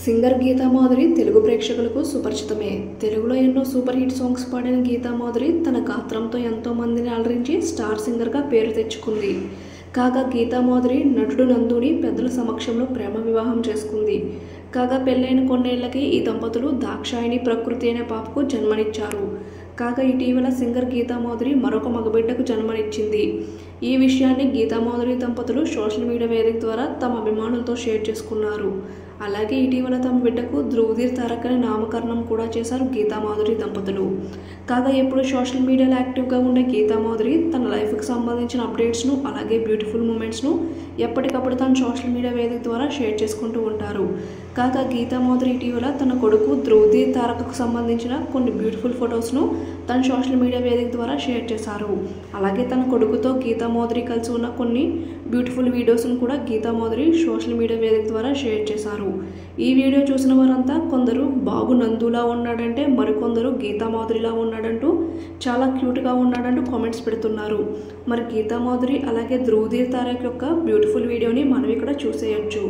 Singer Gita Madhuri Telugu ప్రేక్షకులకు సుపరిచితమే. తెలుగులో ఎన్నో సూపర్ హిట్ సాంగ్స్ పాడిన గీతా మాధురి తన గాత్రంతో ఎంతో మందిని అలరించి స్టార్ సింగర్గా పేరు తెచ్చుకుంది. కాగా గీతా మాధురి నటుడు నందుని పెద్దల సమక్షంలో ప్రేమ వివాహం చేసుకుంది. కాగా పెళ్ళైన కొన్నేళ్లకి ఈ దంపతులు దాక్షాయిని ప్రకృతి అనే పాపకు జన్మనిచ్చారు. కాగా ఇటీవల సింగర్ గీతా మాధురి మరొక మగబిడ్డకు జన్మనిచ్చింది. ఈ విషయాన్ని గీతా మాధురి దంపతులు సోషల్ మీడియా వేదిక ద్వారా తమ అభిమానులతో షేర్ చేసుకున్నారు. అలాగే ఇటీవల తమ బిడ్డకు ధ్రువధీర్ తారక్ అని నామకరణం కూడా చేశారు గీతా మాధురి దంపతులు. కాగా ఎప్పుడు సోషల్ మీడియాలో యాక్టివ్గా ఉండే గీతా మాధురి తన లైఫ్కి సంబంధించిన అప్డేట్స్ను అలాగే బ్యూటిఫుల్ మూమెంట్స్ను ఎప్పటికప్పుడు తన సోషల్ మీడియా వేదిక ద్వారా షేర్ చేసుకుంటూ ఉంటారు. కాగా గీతా మాధురి ఇటీవల తన కొడుకు ధ్రువధీర్ తారక్కు సంబంధించిన కొన్ని బ్యూటిఫుల్ ఫొటోస్ను తన సోషల్ మీడియా వేదిక ద్వారా షేర్ చేశారు. అలాగే తన కొడుకుతో గీతా మాధురి కలిసి ఉన్న కొన్ని బ్యూటిఫుల్ వీడియోస్ను కూడా గీతా మాధురి సోషల్ మీడియా వేదిక ద్వారా షేర్ చేశారు. ఈ వీడియో చూసిన వారంతా కొందరు బాబు నందులా ఉన్నాడంటే, మరికొందరు గీతా మాధురిలా ఉన్నాడంటూ, చాలా క్యూట్గా ఉన్నాడంటూ కామెంట్స్ పెడుతున్నారు. మరి గీతా మాధురి అలాగే ధ్రువధీర్ తారక్ యొక్క బ్యూటిఫుల్ వీడియోని మనం ఇక్కడ చూసేయచ్చు.